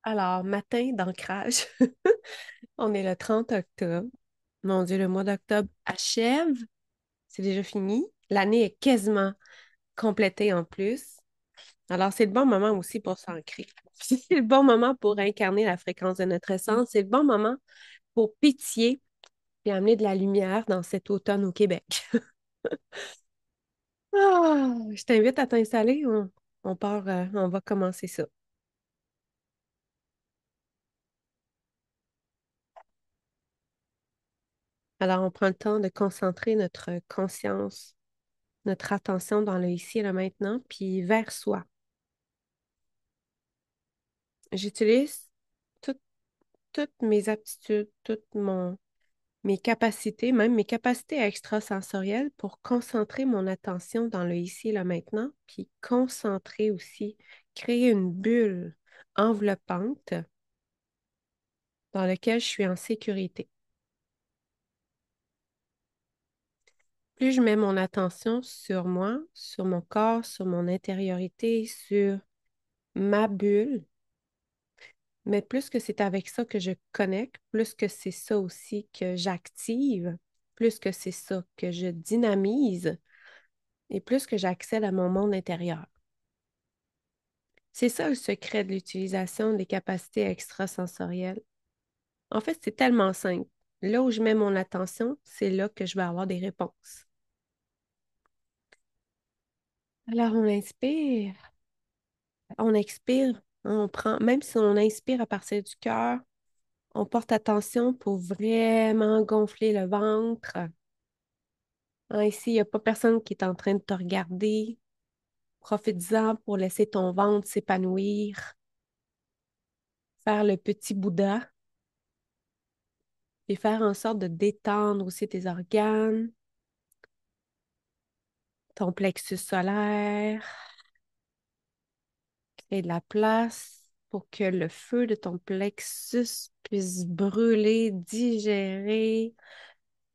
Alors, matin d'ancrage. On est le 30 octobre. Mon Dieu, le mois d'octobre achève. C'est déjà fini. L'année est quasiment complétée en plus. Alors, c'est le bon moment aussi pour s'ancrer. C'est le bon moment pour incarner la fréquence de notre essence. C'est le bon moment pour pétiller et amener de la lumière dans cet automne au Québec. Je t'invite à t'installer. On part, on va commencer ça. Alors, on prend le temps de concentrer notre conscience, notre attention dans le ici et le maintenant, puis vers soi. J'utilise tout- toutes mes aptitudes, mes capacités, même mes capacités extrasensorielles pour concentrer mon attention dans le ici et le maintenant, puis concentrer aussi, créer une bulle enveloppante dans laquelle je suis en sécurité. Plus je mets mon attention sur moi, sur mon corps, sur mon intériorité, sur ma bulle, mais plus que c'est avec ça que je connecte, plus que c'est ça aussi que j'active, plus que c'est ça que je dynamise et plus que j'accède à mon monde intérieur. C'est ça le secret de l'utilisation des capacités extrasensorielles. En fait, c'est tellement simple. Là où je mets mon attention, c'est là que je vais avoir des réponses. Alors, on inspire, on expire, on prend, même si on inspire à partir du cœur, on porte attention pour vraiment gonfler le ventre. Hein, ici, il n'y a pas personne qui est en train de te regarder. Profites-en pour laisser ton ventre s'épanouir, faire le petit Bouddha et faire en sorte de détendre aussi tes organes, ton plexus solaire, créer de la place pour que le feu de ton plexus puisse brûler, digérer,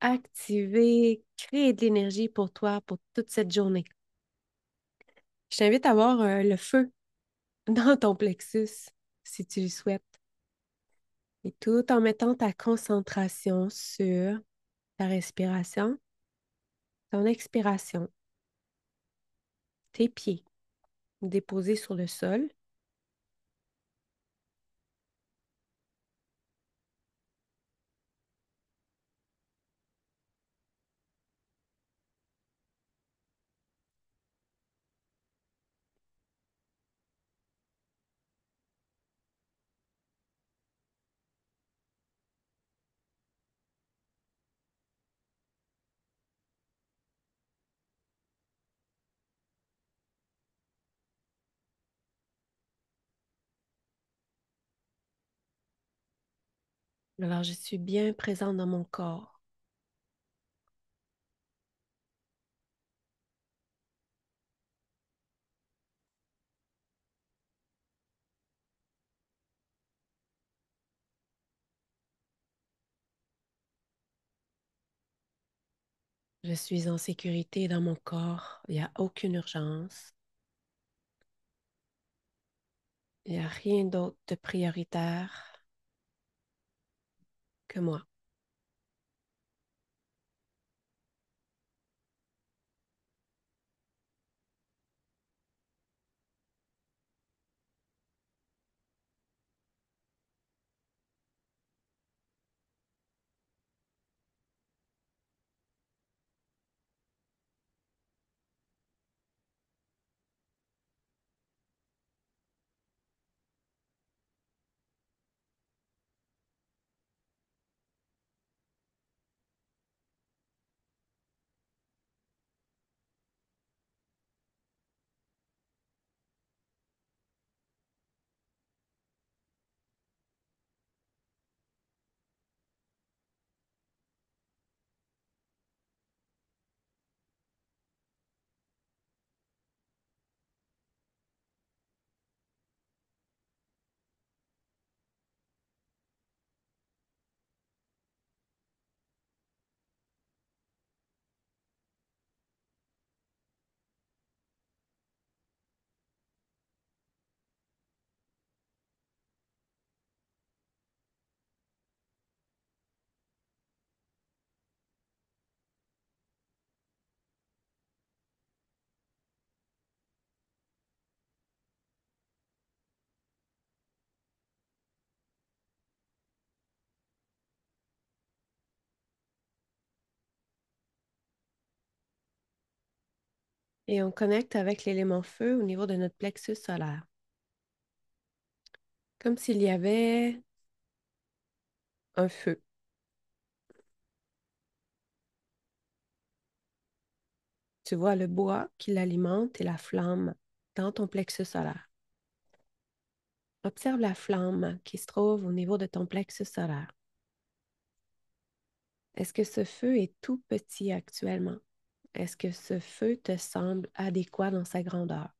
activer, créer de l'énergie pour toi pour toute cette journée. Je t'invite à voir le feu dans ton plexus si tu le souhaites. Et tout en mettant ta concentration sur ta respiration, ton expiration, tes pieds déposés sur le sol. Alors, je suis bien présente dans mon corps. Je suis en sécurité dans mon corps. Il n'y a aucune urgence. Il n'y a rien d'autre de prioritaire que moi. Et on connecte avec l'élément feu au niveau de notre plexus solaire. Comme s'il y avait un feu. Tu vois le bois qui l'alimente et la flamme dans ton plexus solaire. Observe la flamme qui se trouve au niveau de ton plexus solaire. Est-ce que ce feu est tout petit actuellement? Est-ce que ce feu te semble adéquat dans sa grandeur?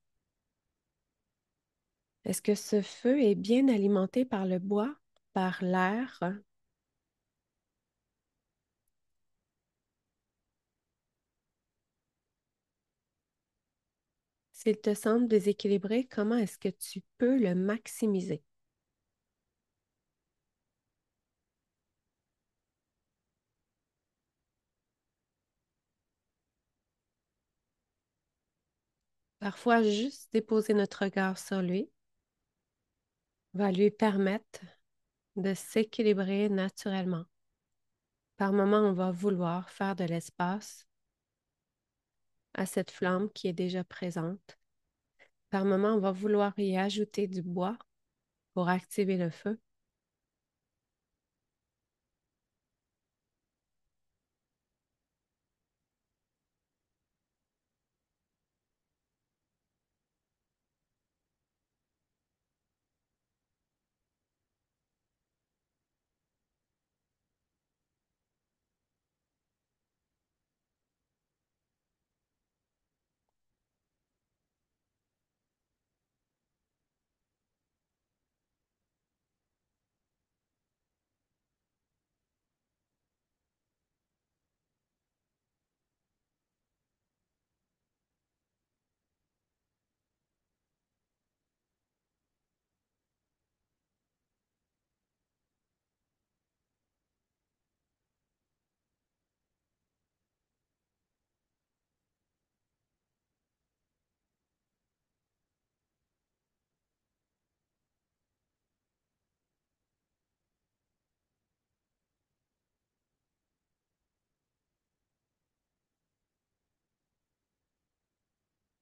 Est-ce que ce feu est bien alimenté par le bois, par l'air? S'il te semble déséquilibré, comment est-ce que tu peux le maximiser? Parfois, juste déposer notre regard sur lui va lui permettre de s'équilibrer naturellement. Par moments, on va vouloir faire de l'espace à cette flamme qui est déjà présente. Par moments, on va vouloir y ajouter du bois pour activer le feu.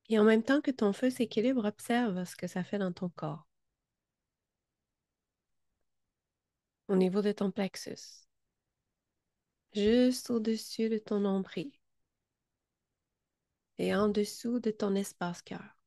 Et en même temps que ton feu s'équilibre, observe ce que ça fait dans ton corps, au niveau de ton plexus, juste au-dessus de ton nombril et en dessous de ton espace cœur.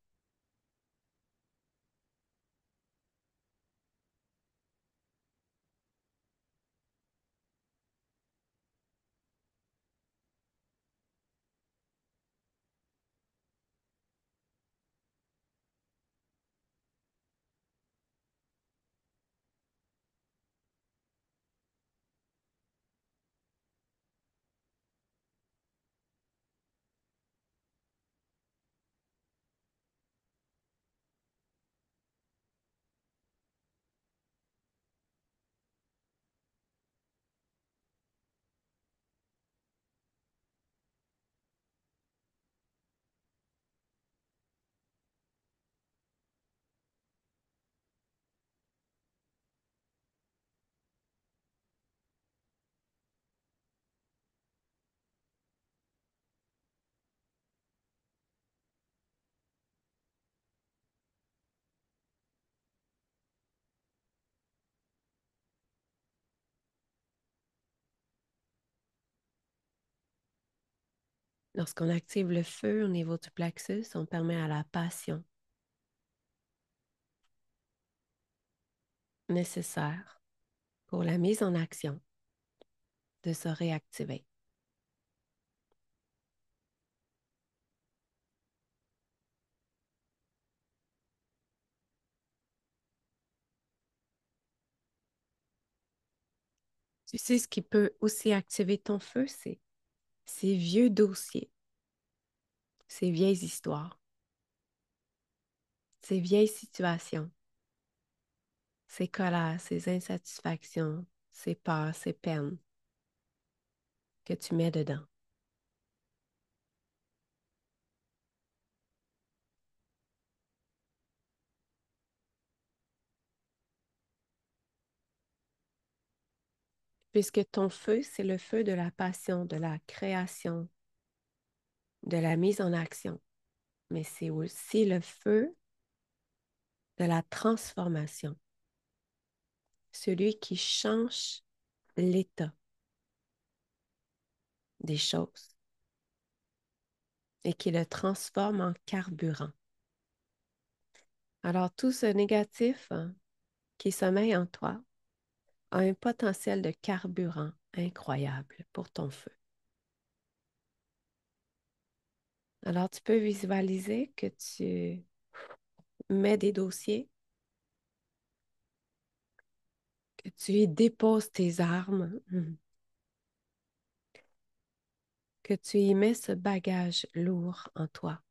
Lorsqu'on active le feu au niveau du plexus, on permet à la passion nécessaire pour la mise en action de se réactiver. Tu sais ce qui peut aussi activer ton feu, c'est ces vieux dossiers, ces vieilles histoires, ces vieilles situations, ces colères, ces insatisfactions, ces peurs, ces peines que tu mets dedans. Puisque ton feu, c'est le feu de la passion, de la création, de la mise en action. mais c'est aussi le feu de la transformation, celui qui change l'état des choses et qui le transforme en carburant. Alors, tout ce négatif qui sommeille en toi a un potentiel de carburant incroyable pour ton feu. Alors, tu peux visualiser que tu mets des dossiers, que tu y déposes tes armes, que tu y mets ce bagage lourd en toi.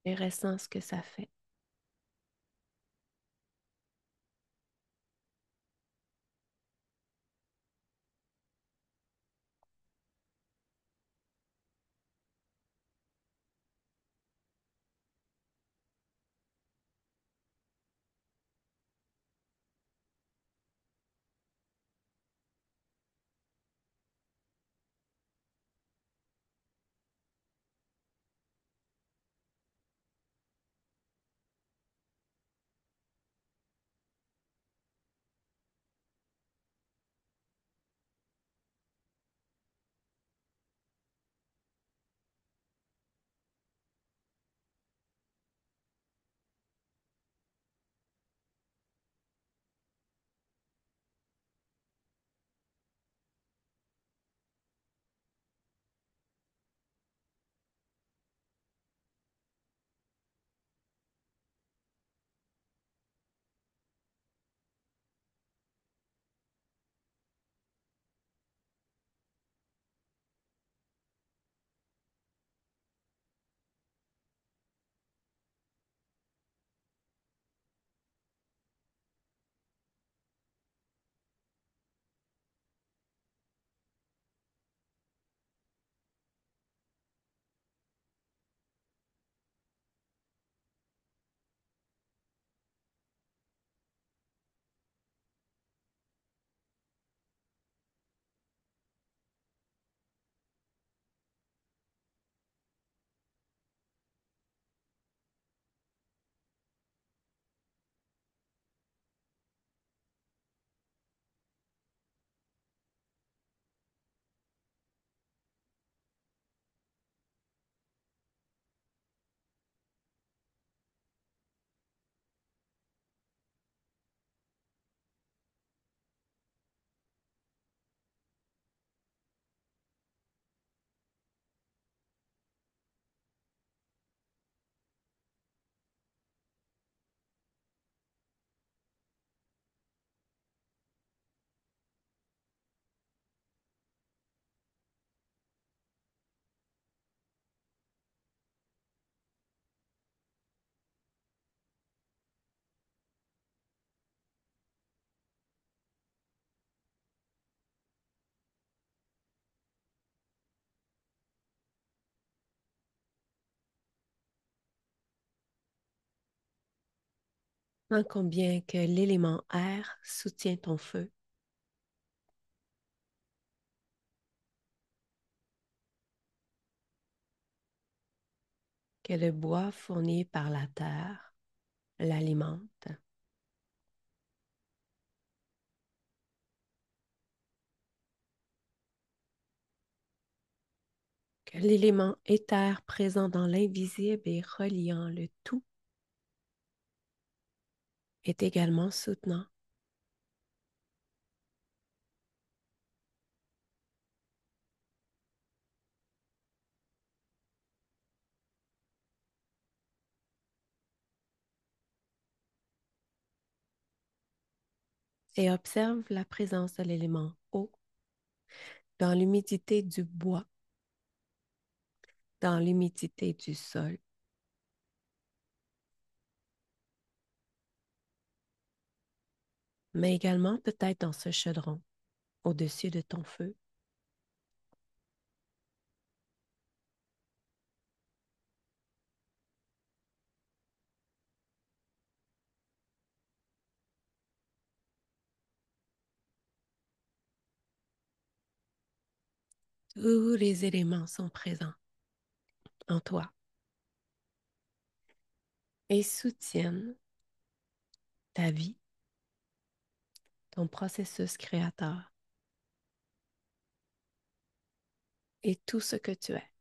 Et ressens ce que ça fait. Sens combien que l'élément air soutient ton feu, que le bois fourni par la terre l'alimente, que l'élément éther présent dans l'invisible et reliant le tout est également soutenant. Et observe la présence de l'élément eau dans l'humidité du bois, dans l'humidité du sol, mais également peut-être dans ce chaudron, au-dessus de ton feu. Tous les éléments sont présents en toi et soutiennent ta vie, ton processus créateur et tout ce que tu es.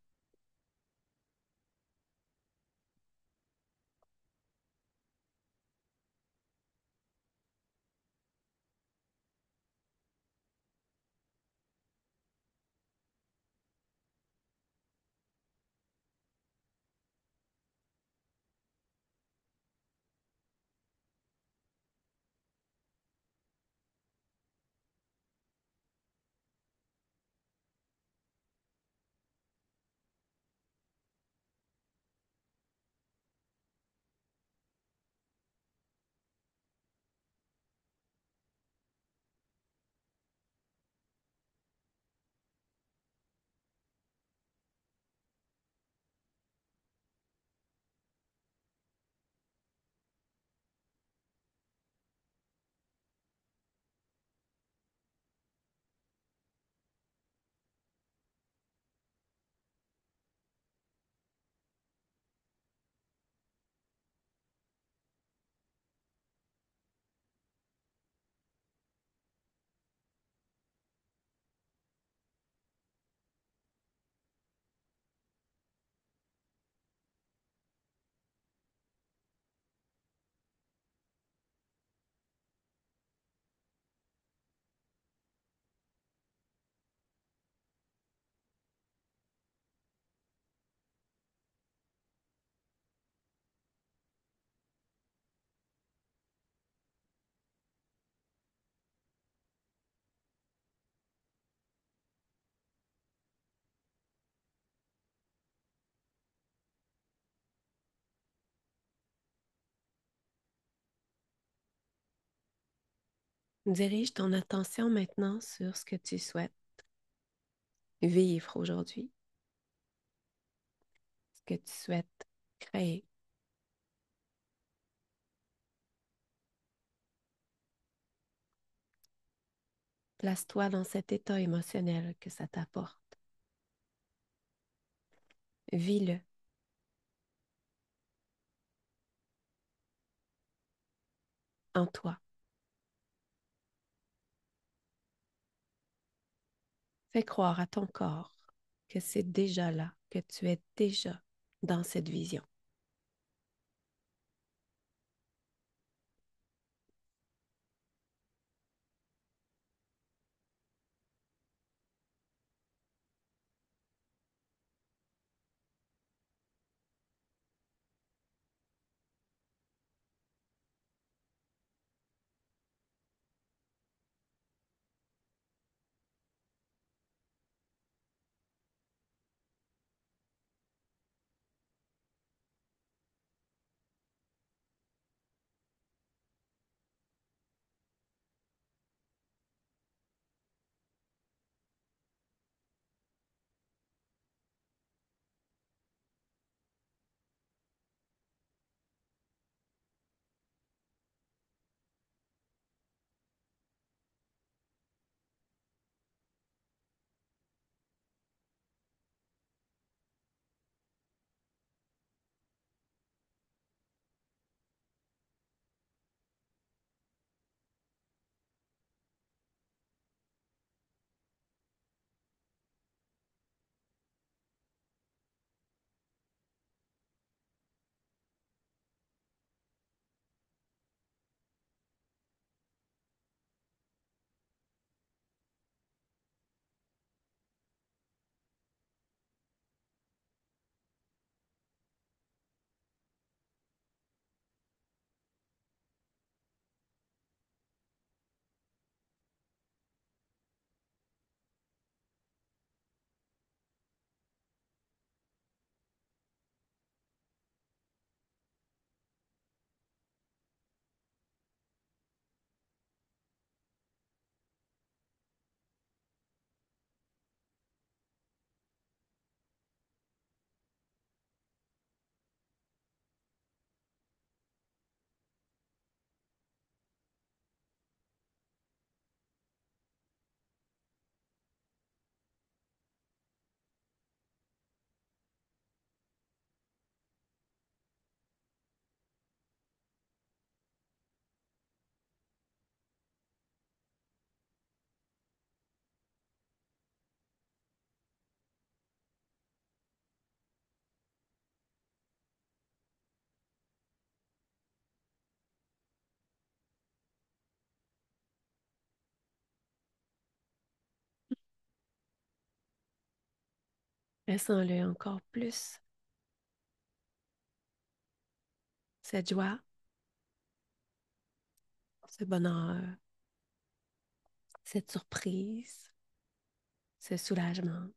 Dirige ton attention maintenant sur ce que tu souhaites vivre aujourd'hui, ce que tu souhaites créer. Place-toi dans cet état émotionnel que ça t'apporte. Vis-le. En toi. Fais croire à ton corps que c'est déjà là, que tu es déjà dans cette vision. Ressens-le encore plus, cette joie, ce bonheur, cette surprise, ce soulagement.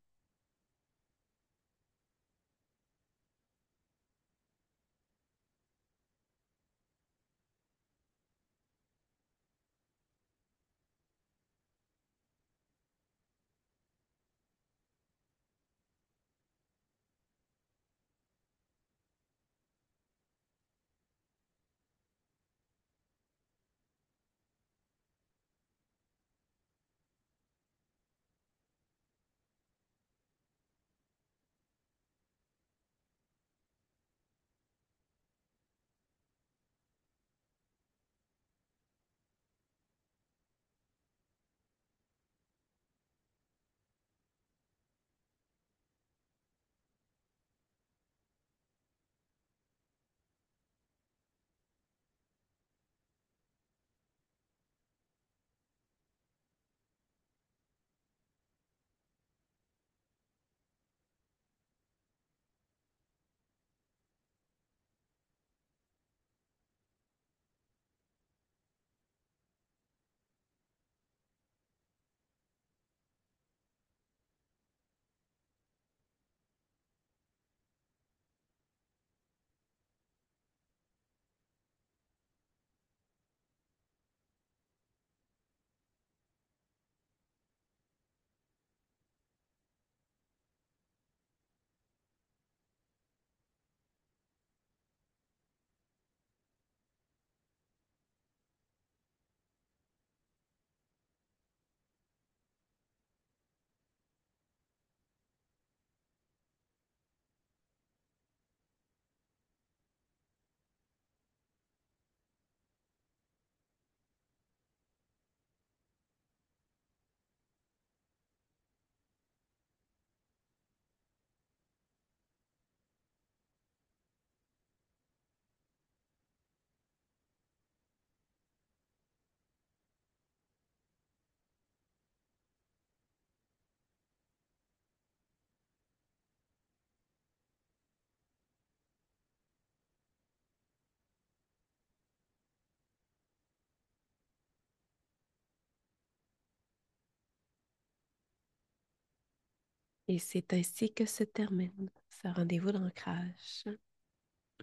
Et c'est ainsi que se termine ce rendez-vous d'ancrage.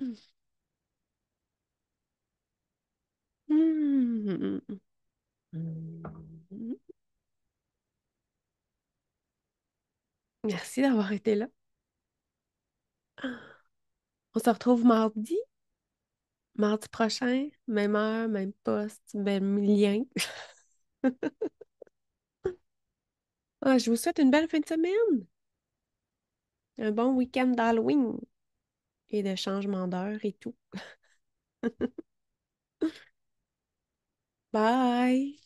Hmm. Hmm. Merci d'avoir été là. On se retrouve mardi prochain, même heure, même poste, même lien. Ah, je vous souhaite une belle fin de semaine, un bon week-end d'Halloween et de changement d'heure et tout. Bye!